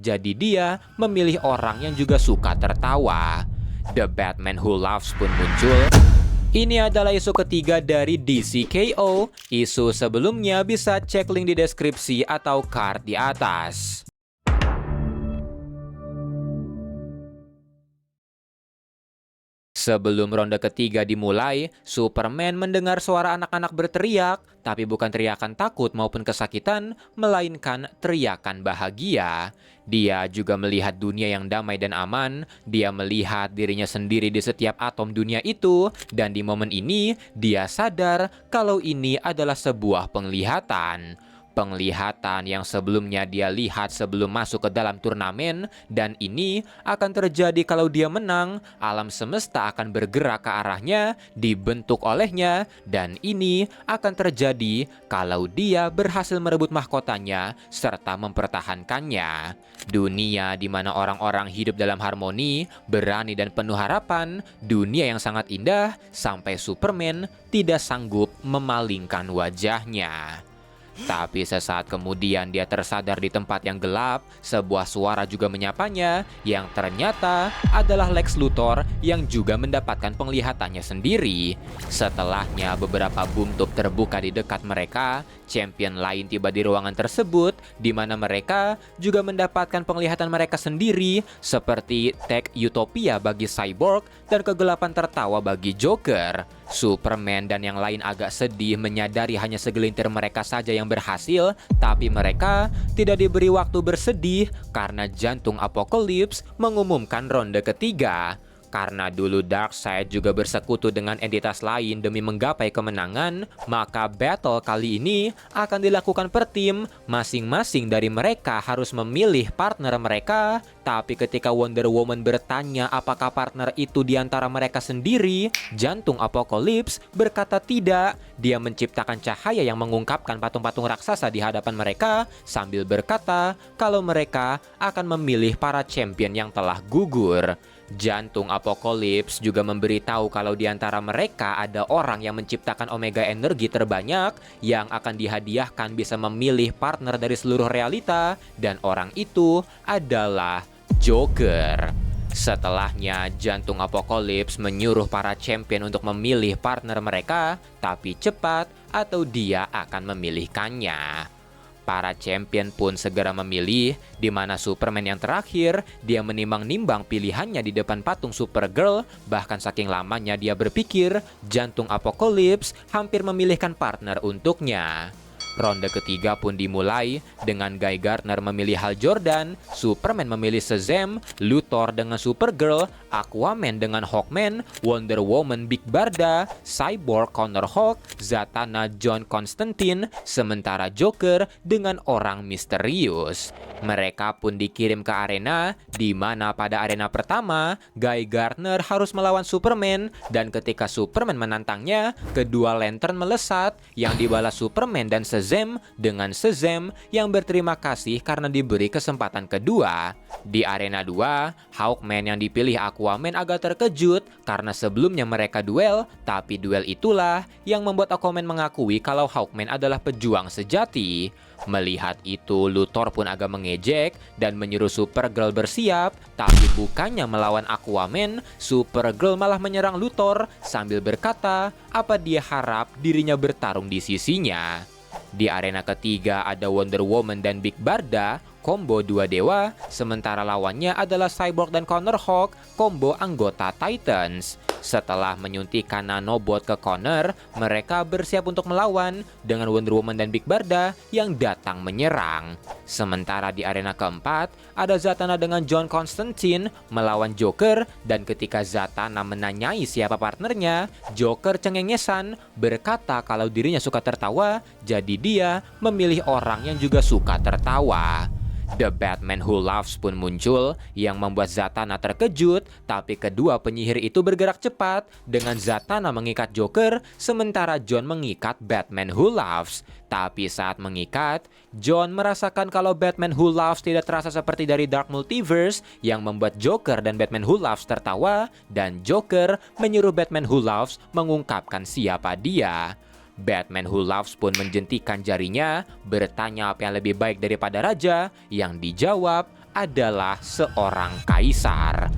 jadi dia memilih orang yang juga suka tertawa. The Batman Who Laughs pun muncul. Ini adalah isu ketiga dari DCKO. Isu sebelumnya bisa cek link di deskripsi atau card di atas. Sebelum ronde ketiga dimulai, Superman mendengar suara anak-anak berteriak, tapi bukan teriakan takut maupun kesakitan, melainkan teriakan bahagia. Dia juga melihat dunia yang damai dan aman, dia melihat dirinya sendiri di setiap atom dunia itu, dan di momen ini, dia sadar kalau ini adalah sebuah penglihatan. Penglihatan yang sebelumnya dia lihat sebelum masuk ke dalam turnamen, dan ini akan terjadi kalau dia menang. Alam semesta akan bergerak ke arahnya, dibentuk olehnya, dan ini akan terjadi kalau dia berhasil merebut mahkotanya serta mempertahankannya. Dunia di mana orang-orang hidup dalam harmoni, berani dan penuh harapan, dunia yang sangat indah sampai Superman tidak sanggup memalingkan wajahnya. Tapi sesaat kemudian dia tersadar di tempat yang gelap, sebuah suara juga menyapanya, yang ternyata adalah Lex Luthor yang juga mendapatkan penglihatannya sendiri. Setelahnya beberapa boom tube terbuka di dekat mereka, champion lain tiba di ruangan tersebut, di mana mereka juga mendapatkan penglihatan mereka sendiri, seperti tag Utopia bagi Cyborg dan kegelapan tertawa bagi Joker. Superman dan yang lain agak sedih menyadari hanya segelintir mereka saja yang berhasil, tapi mereka tidak diberi waktu bersedih karena jantung Apokalips mengumumkan ronde ketiga. Karena dulu Darkseid juga bersekutu dengan entitas lain demi menggapai kemenangan, maka battle kali ini akan dilakukan per tim. Masing-masing dari mereka harus memilih partner mereka. Tapi ketika Wonder Woman bertanya apakah partner itu di antara mereka sendiri, jantung Apokalips berkata tidak. Dia menciptakan cahaya yang mengungkapkan patung-patung raksasa di hadapan mereka sambil berkata kalau mereka akan memilih para champion yang telah gugur. Jantung Apokalips juga memberitahu kalau di antara mereka ada orang yang menciptakan Omega Energi terbanyak yang akan dihadiahkan bisa memilih partner dari seluruh realita, dan orang itu adalah Joker. Setelahnya, jantung Apokalips menyuruh para champion untuk memilih partner mereka, tapi cepat atau dia akan memilihkannya. Para champion pun segera memilih, di mana Superman yang terakhir, dia menimbang-nimbang pilihannya di depan patung Supergirl, bahkan saking lamanya dia berpikir, jantung Apokalips hampir memilihkan partner untuknya. Ronde ketiga pun dimulai dengan Guy Gardner memilih Hal Jordan, Superman memilih Shazam, Luthor dengan Supergirl, Aquaman dengan Hawkman, Wonder Woman Big Barda, Cyborg Connor Hawk, Zatanna John Constantine, sementara Joker dengan orang misterius. Mereka pun dikirim ke arena, di mana pada arena pertama, Guy Gardner harus melawan Superman, dan ketika Superman menantangnya, kedua lantern melesat, yang dibalas Superman dan Shazam dengan Shazam yang berterima kasih karena diberi kesempatan kedua. Di arena 2, Hawkman yang dipilih Aquaman agak terkejut karena sebelumnya mereka duel, tapi duel itulah yang membuat Aquaman mengakui kalau Hawkman adalah pejuang sejati. Melihat itu, Luthor pun agak mengejek dan menyuruh Supergirl bersiap, tapi bukannya melawan Aquaman, Supergirl malah menyerang Luthor sambil berkata apa dia harap dirinya bertarung di sisinya. Di arena ketiga ada Wonder Woman dan Big Barda, combo dua dewa, sementara lawannya adalah Cyborg dan Connor Hawk, combo anggota Titans. Setelah menyuntikkan nanobot ke Connor, mereka bersiap untuk melawan dengan Wonder Woman dan Big Barda yang datang menyerang. Sementara di arena keempat, ada Zatanna dengan John Constantine melawan Joker, dan ketika Zatanna menanyai siapa partnernya, Joker cengengesan berkata kalau dirinya suka tertawa, jadi dia memilih orang yang juga suka tertawa. The Batman Who Laughs pun muncul yang membuat Zatanna terkejut, tapi kedua penyihir itu bergerak cepat dengan Zatanna mengikat Joker sementara John mengikat Batman Who Laughs. Tapi saat mengikat, John merasakan kalau Batman Who Laughs tidak terasa seperti dari Dark Multiverse yang membuat Joker dan Batman Who Laughs tertawa, dan Joker menyuruh Batman Who Laughs mengungkapkan siapa dia. Batman Who Laughs pun menjentikan jarinya, bertanya apa yang lebih baik daripada raja, yang dijawab adalah seorang kaisar.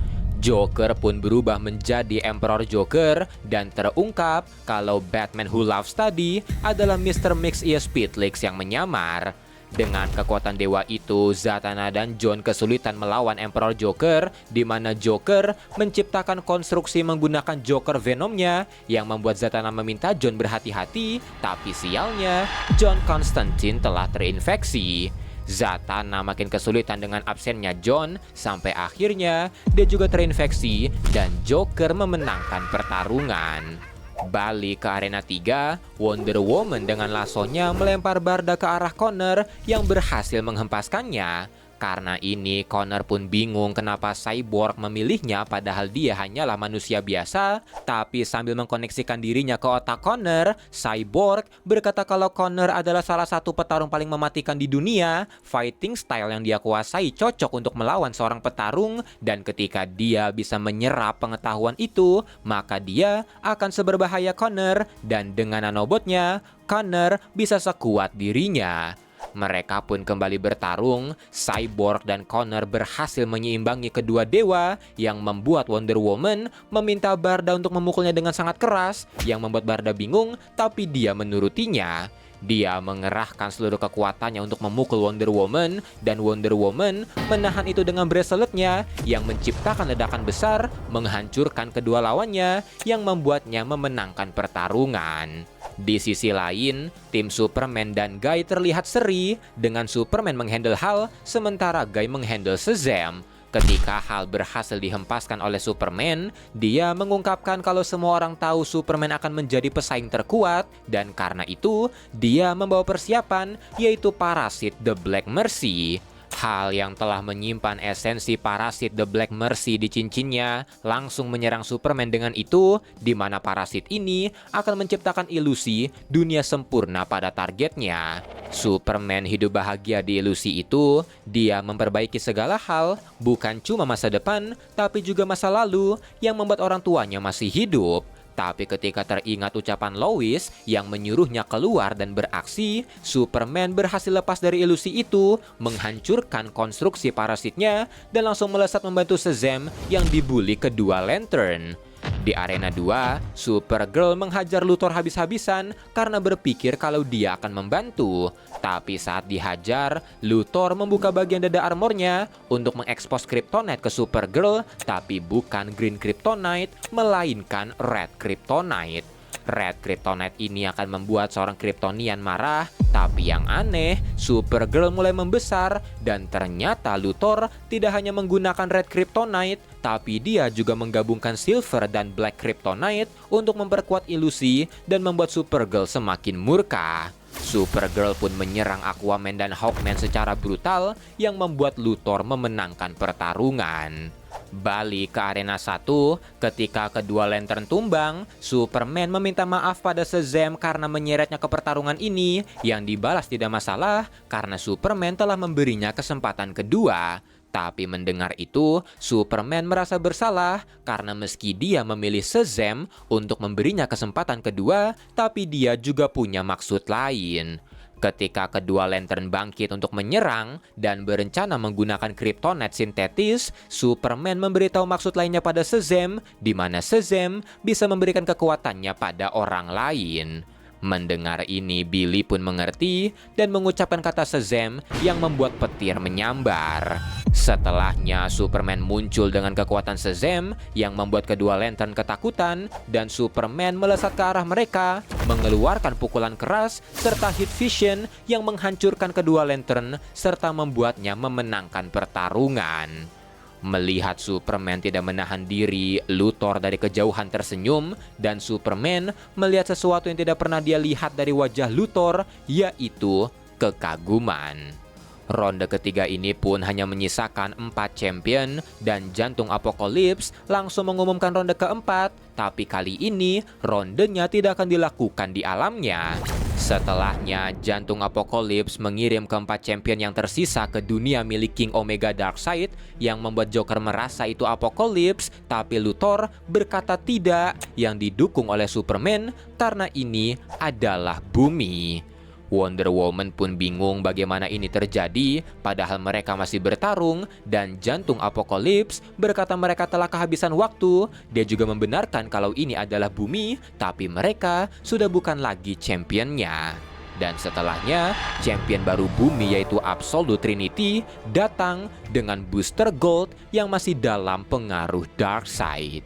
Joker pun berubah menjadi Emperor Joker dan terungkap kalau Batman Who Loves Study adalah Mr. Mxyzptlk yang menyamar. Dengan kekuatan dewa itu, Zatanna dan John kesulitan melawan Emperor Joker, di mana Joker menciptakan konstruksi menggunakan Joker Venomnya yang membuat Zatanna meminta John berhati-hati, tapi sialnya John Constantine telah terinfeksi. Zatanna makin kesulitan dengan absennya John, sampai akhirnya dia juga terinfeksi dan Joker memenangkan pertarungan. Balik ke arena 3, Wonder Woman dengan lasonya melempar Barda ke arah Connor yang berhasil menghempaskannya. Karena ini, Connor pun bingung kenapa Cyborg memilihnya padahal dia hanyalah manusia biasa. Tapi sambil mengkoneksikan dirinya ke otak Connor, Cyborg berkata kalau Connor adalah salah satu petarung paling mematikan di dunia. Fighting style yang dia kuasai cocok untuk melawan seorang petarung, dan ketika dia bisa menyerap pengetahuan itu, maka dia akan seberbahaya Connor, dan dengan nanobotnya, Connor bisa sekuat dirinya. Mereka pun kembali bertarung. Cyborg dan Connor berhasil menyeimbangi kedua dewa yang membuat Wonder Woman meminta Barda untuk memukulnya dengan sangat keras, yang membuat Barda bingung, tapi dia menurutinya. Dia mengerahkan seluruh kekuatannya untuk memukul Wonder Woman, dan Wonder Woman menahan itu dengan braceletnya yang menciptakan ledakan besar, menghancurkan kedua lawannya, yang membuatnya memenangkan pertarungan. Di sisi lain, tim Superman dan Guy terlihat seri dengan Superman menghandle Hal sementara Guy menghandle Shazam. Ketika Hal berhasil dihempaskan oleh Superman, dia mengungkapkan kalau semua orang tahu Superman akan menjadi pesaing terkuat, dan karena itu dia membawa persiapan, yaitu parasit The Black Mercy. Hal yang telah menyimpan esensi parasit The Black Mercy di cincinnya langsung menyerang Superman dengan itu, di mana parasit ini akan menciptakan ilusi dunia sempurna pada targetnya. Superman hidup bahagia di ilusi itu. Dia memperbaiki segala hal, bukan cuma masa depan, tapi juga masa lalu yang membuat orang tuanya masih hidup. Tapi ketika teringat ucapan Lois yang menyuruhnya keluar dan beraksi, Superman berhasil lepas dari ilusi itu, menghancurkan konstruksi parasitnya, dan langsung melesat membantu Shazam yang dibully kedua Lantern. Di arena 2, Supergirl menghajar Luthor habis-habisan karena berpikir kalau dia akan membantu. Tapi saat dihajar, Luthor membuka bagian dada armornya untuk mengekspos Kryptonite ke Supergirl, tapi bukan Green Kryptonite, melainkan Red Kryptonite. Red Kryptonite ini akan membuat seorang Kryptonian marah, tapi yang aneh, Supergirl mulai membesar dan ternyata Luthor tidak hanya menggunakan Red Kryptonite, tapi dia juga menggabungkan Silver dan Black Kryptonite untuk memperkuat ilusi dan membuat Supergirl semakin murka. Supergirl pun menyerang Aquaman dan Hawkman secara brutal yang membuat Luthor memenangkan pertarungan. Balik ke arena 1, ketika kedua Lantern tumbang, Superman meminta maaf pada Shazam karena menyeretnya ke pertarungan ini, yang dibalas tidak masalah karena Superman telah memberinya kesempatan kedua. Tapi mendengar itu, Superman merasa bersalah karena meski dia memilih Shazam untuk memberinya kesempatan kedua, tapi dia juga punya maksud lain. Ketika kedua Lantern bangkit untuk menyerang dan berencana menggunakan Kryptonite sintetis, Superman memberitahu maksud lainnya pada Shazam, di mana Shazam bisa memberikan kekuatannya pada orang lain. Mendengar ini, Billy pun mengerti dan mengucapkan kata Shazam yang membuat petir menyambar. Setelahnya, Superman muncul dengan kekuatan Shazam yang membuat kedua Lantern ketakutan dan Superman melesat ke arah mereka, mengeluarkan pukulan keras serta heat vision yang menghancurkan kedua Lantern serta membuatnya memenangkan pertarungan. Melihat Superman tidak menahan diri, Luthor dari kejauhan tersenyum dan Superman melihat sesuatu yang tidak pernah dia lihat dari wajah Luthor, yaitu kekaguman. Ronde ketiga ini pun hanya menyisakan 4 champion dan Jantung Apokalips langsung mengumumkan ronde keempat, tapi kali ini rondenya tidak akan dilakukan di alamnya. Setelahnya, Jantung Apokalips mengirim keempat champion yang tersisa ke dunia milik King Omega Darkseid yang membuat Joker merasa itu Apokalips, tapi Luthor berkata tidak, yang didukung oleh Superman karena ini adalah bumi. Wonder Woman pun bingung bagaimana ini terjadi, padahal mereka masih bertarung, dan jantung Apokalips berkata mereka telah kehabisan waktu. Dia juga membenarkan kalau ini adalah bumi, tapi mereka sudah bukan lagi championnya. Dan setelahnya, champion baru bumi yaitu Absolute Trinity datang dengan Booster Gold yang masih dalam pengaruh Darkseid.